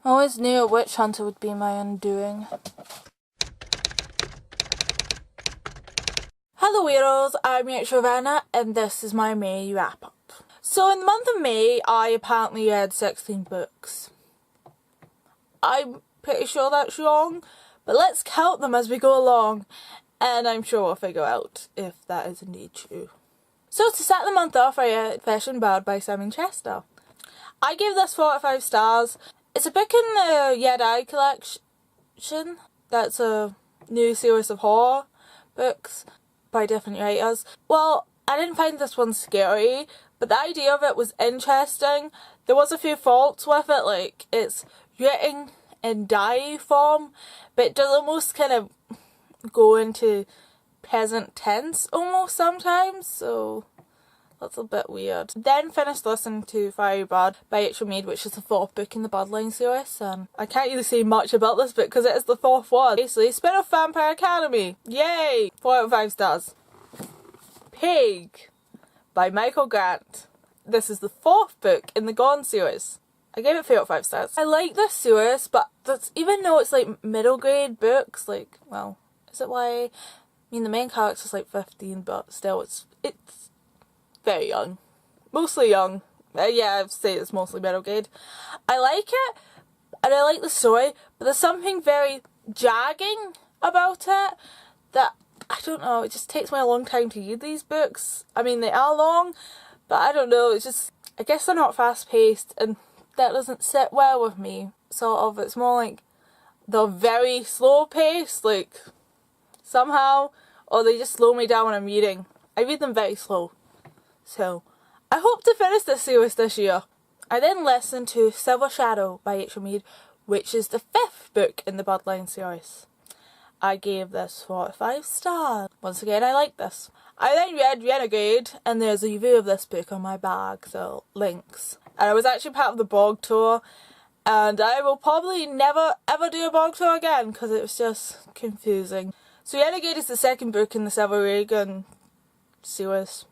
I always knew a witch hunter would be my undoing. Hello Weirdos, I'm Rachel Vanna and this is my May wrap up. So in the month of May, I apparently read 16 books. I'm pretty sure that's wrong, but let's count them as we go along, and I'm sure we'll figure out if that is indeed true. So to start the month off, I read Fashion Bard by Simon Chester. I gave this 4 out of 5 stars. It's a book in the Yedai collection. That's a new series of horror books by different writers. Well, I didn't find this one scary, but the idea of it was interesting. There was a few faults with it, like it's written in diary form, but it does almost kind of go into present tense almost sometimes, so that's a bit weird. Then finished listening to Fiery Blood by Rachel Mead, which is the 4th book in the Bloodline series, and I can't really say much about this book because it is the 4th one. Basically, spin-off Vampire Academy! Yay! 4 out of 5 stars. Pig by Michael Grant. This is the 4th book in the Gone series. I gave it 3 out of 5 stars. I like this series, but that's, even though it's like middle grade books, like, well, is it YA? I mean, the main character's like 15, but still, it's very young. Mostly young. Yeah, I'd say it's mostly middle grade. I like it, and I like the story, but there's something very dragging about it that, I don't know, it just takes me a long time to read these books. I mean, they are long, but I don't know, it's just, I guess they're not fast paced, and that doesn't sit well with me, sort of. It's more like they're very slow paced, like, somehow, or they just slow me down when I'm reading. I read them very slow. So, I hope to finish this series this year. I then listened to Silver Shadow by Rachel Mead, which is the 5th book in the Bloodline series. I gave this 4 out of 5 stars. Once again, I like this. I then read Renegade, and there's a review of this book on my bag, so links. And I was actually part of the Bog tour, and I will probably never ever do a Bog tour again, because it was just confusing. So Renegade is the 2nd book in the Silver Reagan series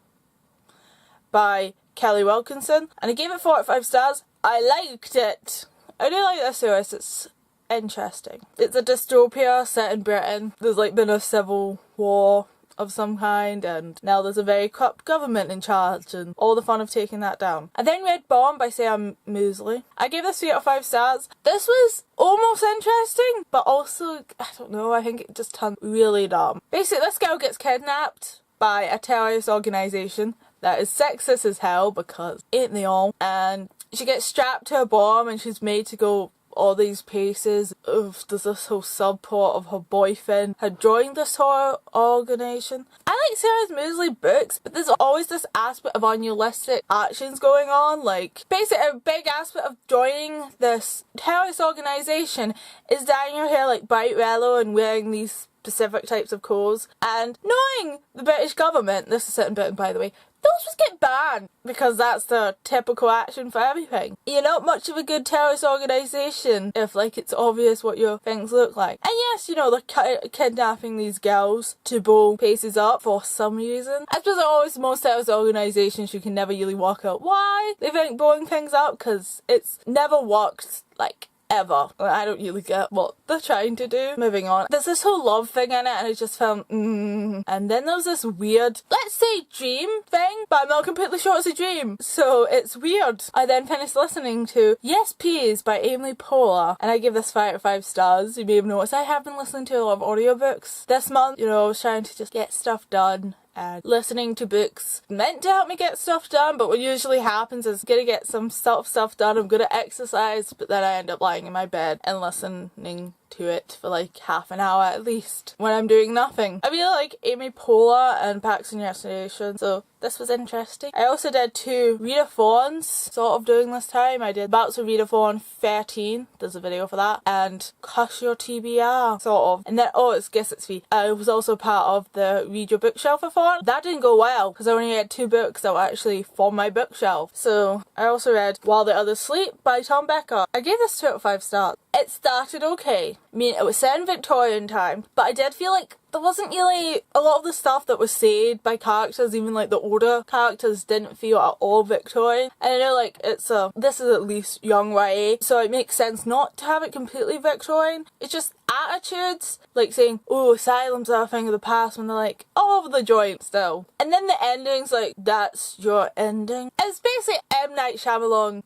by Kelly Wilkinson, and I gave it 4 out of 5 stars. I liked it. I do like this series, it's interesting. It's a dystopia set in Britain. There's like been a civil war of some kind, and now there's a very corrupt government in charge, and all the fun of taking that down. I then read Bomb by Sam Mosley. I gave this 3 out of 5 stars. This was almost interesting, but also, I don't know, I think it just turned really dumb. Basically, this girl gets kidnapped by a terrorist organisation that is sexist as hell, because ain't they all, and she gets strapped to a bomb and she's made to go all these places. There's this whole subplot of her boyfriend had joined this horror organisation. I like Sarah Mosley books, but there's always this aspect of unrealistic actions going on. Like, basically a big aspect of joining this terrorist organisation is dyeing your hair like bright yellow and wearing these specific types of clothes, and knowing the British government, this is set in Britain by the way, those just get banned because that's the typical action for everything. You're not much of a good terrorist organisation if, like, it's obvious what your things look like. And yes, you know, they're kidnapping these girls to blow places up for some reason. I suppose always most terrorist organisations, you can never really work out why they think blowing things up, because it's never worked, like, ever. I don't really get what they're trying to do. Moving on. There's this whole love thing in it, and I just felt, And then there's this weird, let's say dream thing, but I'm not completely sure it's a dream, so it's weird. I then finished listening to Yes Please by Emily Poehler, and I give this 5 out of 5 stars. You may have noticed I have been listening to a lot of audiobooks this month. You know, I was trying to just get stuff done, and listening to books meant to help me get stuff done, but what usually happens is I'm gonna get some stuff done, I'm gonna exercise, but then I end up lying in my bed and listening to it for like half an hour at least when I'm doing nothing. I really like Amy Poehler and Parks and Recreation, so this was interesting. I also did 2 readathons sort of during this time. I did Bouts of Readathon 13, there's a video for that, and Cuss Your TBR sort of. And then, it's Guess It's Fee. I was also part of the Read Your Bookshelf-a-thon. That didn't go well because I only had 2 books that were actually for my bookshelf. So I also read While the Others Sleep by Tom Becker. I gave this 2 out of 5 stars. It started okay. I mean, it was set in Victorian time, but I did feel like there wasn't really a lot of the stuff that was said by characters, even like the older characters didn't feel at all Victorian. And I know like this is at least young YA, so it makes sense not to have it completely Victorian. It's just attitudes, like saying, oh, asylums are a thing of the past, when they're like all over the joint still. And then the ending's like, that's your ending. It's basically M. Night Shyamalan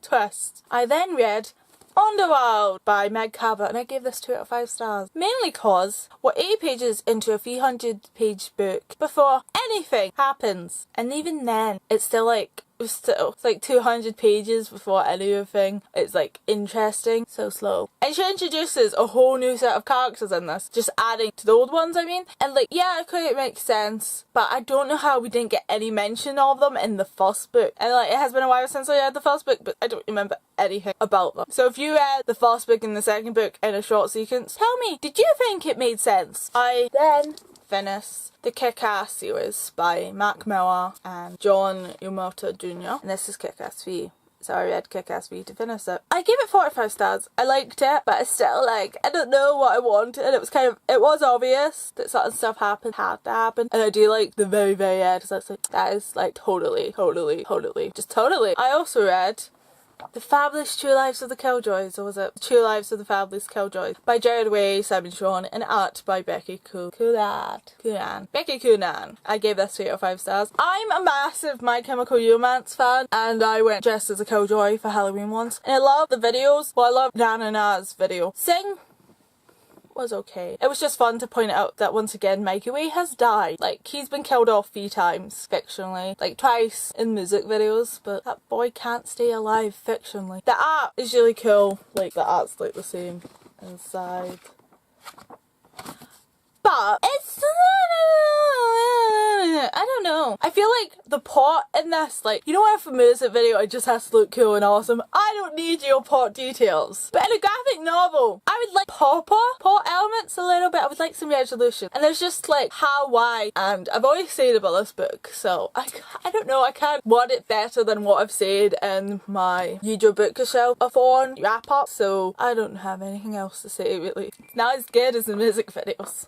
twist. I then read Underworld by Meg Cabot, and I gave this 2 out of 5 stars. Mainly cause we're 80 pages into a 300-page book before anything happens. And even then, it's like 200 pages before anything. It's like interesting, so slow. And she introduces a whole new set of characters in this, just adding to the old ones, I mean. And like, yeah, it makes sense, but I don't know how we didn't get any mention of them in the first book. And like, it has been a while since I read the first book, but I don't remember anything about them. So if you read the first book and the second book in a short sequence, tell me, did you think it made sense? I then finished the Kick-Ass series by Mac Miller and John Yamamoto Jr. And this is Kick-Ass V. So I read Kick-Ass V to finish it. I gave it 45 stars. I liked it, but it's still like, I don't know what I wanted. And it was obvious that certain stuff had to happen. And I do like the very, very end. So it's like, that is like totally. I also read The Fabulous True Lives of the Killjoys, or was it True Lives of the Fabulous Killjoys, by Jared Way, Simon Shawn, and art by Becky Coonan. I gave this 3 out of 5 stars. I'm a massive My Chemical Romance fan, and I went dressed as a Killjoy for Halloween once, and I love the videos. Well, I love Nana Na's video. Sing was okay. It was just fun to point out that once again Mikey Way has died. Like, he's been killed off 3 times fictionally, like twice in music videos, but that boy can't stay alive fictionally. The art is really cool, like the art's like the same inside, but it's I don't know. I feel like the plot in this, like, you know what, for a music video it just has to look cool and awesome. I don't need your plot details. But in a graphic novel, I would like plot elements a little bit. I would like some resolution. And there's just like how, why, and I've always said about this book, so I don't know, I can't word it better than what I've said in my usual bookshelf-a-thon wrap-up, so I don't have anything else to say really. It's not as good as the music videos.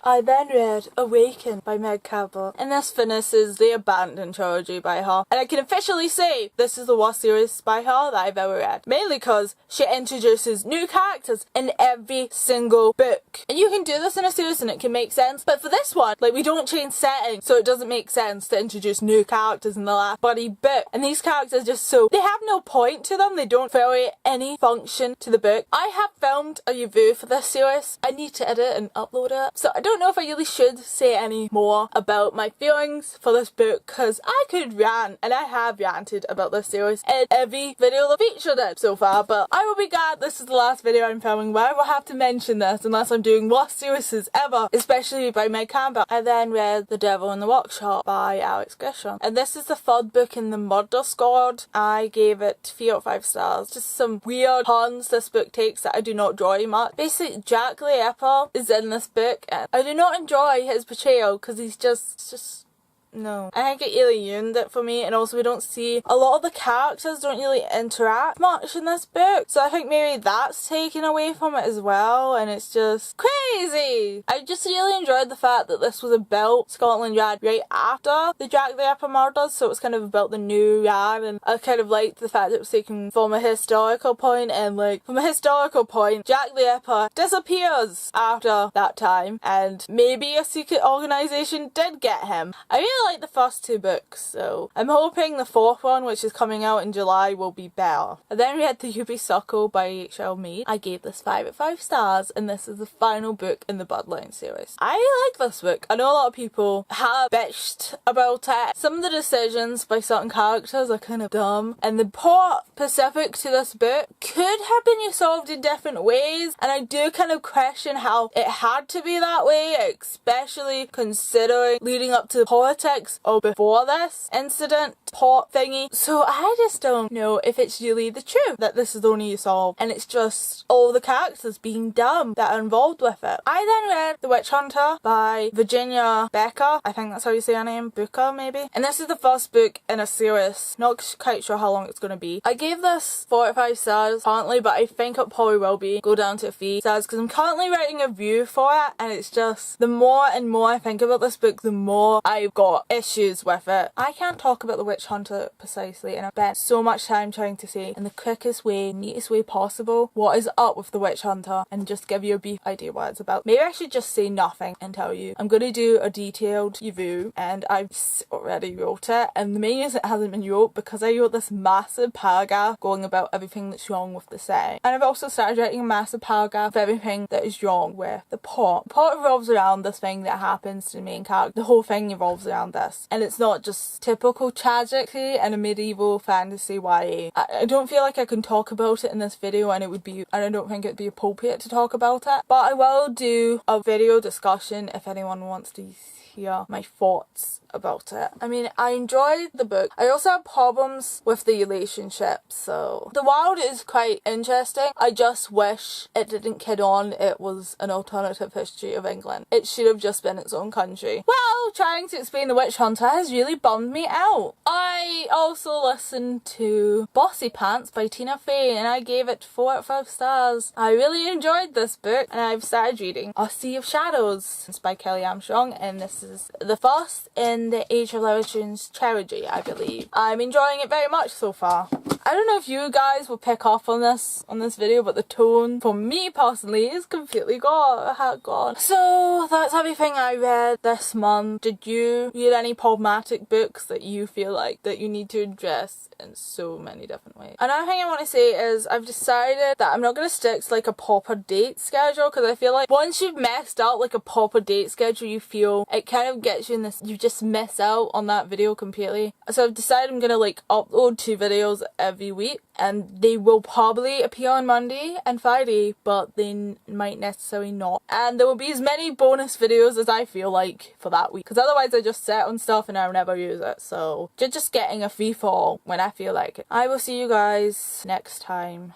I then read Awaken by Meg Cabot, and this finishes the Abandoned Trilogy by her. And I can officially say this is the worst series by her that I've ever read. Mainly because she introduces new characters in every single book. And you can do this in a series and it can make sense, but for this one, like, we don't change setting, so it doesn't make sense to introduce new characters in the last bloody book. And these characters just they have no point to them, they don't fill any function to the book. I have filmed a review for this series. I need to edit and upload it, so I don't know if I really should say any more about my feelings for this book, because I could rant, and I have ranted about this series in every video that featured it so far, but I will be glad this is the last video I'm filming where I will have to mention this unless I'm doing worst series ever, especially by Meg Cabot. I then read The Devil in the Workshop by Alex Grisham, and this is the 3rd book in the Murder Squad. I gave it 3 out of 5 stars. Just some weird turns this book takes that I do not enjoy much. Basically, Jack the Ripper is in this book, and I do not enjoy his portrayal because he's just no. I think it really ruined it for me, and also we don't see a lot of the characters don't really interact much in this book, so I think maybe that's taken away from it as well, and it's just crazy. I just really enjoyed the fact that this was about Scotland Yard right after the Jack the Ripper murders, so it was kind of about the new yard, and I kind of liked the fact that it was taken from a historical point, and like, from a historical point, Jack the Ripper disappears after that time, and maybe a secret organisation did get him. I really like the first 2 books, so I'm hoping the 4th one, which is coming out in July, will be better. I then read The Ruby Circle by H.L. Mead. I gave this 5 out of 5 stars, and this is the final book in the Bloodline series. I really like this book. I know a lot of people have bitched about it. Some of the decisions by certain characters are kind of dumb, and the plot specific to this book could have been resolved in different ways, and I do kind of question how it had to be that way, especially considering leading up to politics context of before this incident pot thingy. So I just don't know if it's really the truth that this is only solved and it's just all the characters being dumb that are involved with it. I then read The Witch Hunter by Virginia Becker. I think that's how you say her name. Becker, maybe. And this is the first book in a series. Not quite sure how long it's going to be. I gave this 45 stars currently, but I think it probably will be go down to 3 stars because I'm currently writing a review for it, and it's just the more and more I think about this book, the more I've got issues with it. I can't talk about The Witch Hunter precisely, and I've spent so much time trying to say in the quickest way, neatest way possible what is up with The Witch Hunter and just give you a brief idea what it's about. Maybe I should just say nothing and tell you. I'm going to do a detailed review, and I've already wrote it, and the main reason it hasn't been wrote because I wrote this massive paragraph going about everything that's wrong with the setting, and I've also started writing a massive paragraph of everything that is wrong with the plot. The plot revolves around this thing that happens to the main character. The whole thing revolves around this, and it's not just typical tragedy and a medieval fantasy YA. I don't feel like I can talk about it in this video, and I don't think it'd be appropriate to talk about it, but I will do a video discussion if anyone wants to hear my thoughts about it. I mean, I enjoyed the book. I also have problems with the relationship, so the world is quite interesting. I just wish it didn't kid on it was an alternative history of England. It should have just been its own country. Well, trying to explain The Witch Hunter has really bummed me out. I also listened to Bossy Pants by Tina Fey, and I gave it 4 out of 5 stars. I really enjoyed this book, and I've started reading A Sea of Shadows. It's by Kelly Armstrong, and this is the first in the Age of Legends trilogy, I believe. I'm enjoying it very much so far. I don't know if you guys will pick up on this video, but the tone for me personally is completely gone. So that's everything I read this month. Did you read any problematic books that you feel like that you need to address in so many different ways? Another thing I want to say is I've decided that I'm not going to stick to like a proper date schedule, because I feel like once you've messed out like a proper date schedule, you feel it kind of gets you in this, you just miss out on that video completely. So I've decided I'm going to like upload 2 videos every week, and they will probably appear on Monday and Friday, but they might necessarily not. And there will be as many bonus videos as I feel like for that week, because otherwise I just sit on stuff and I'll never use it. So you're just getting a free fall when I feel like it. I will see you guys next time.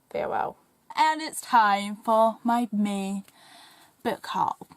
Farewell. And it's time for my May book haul.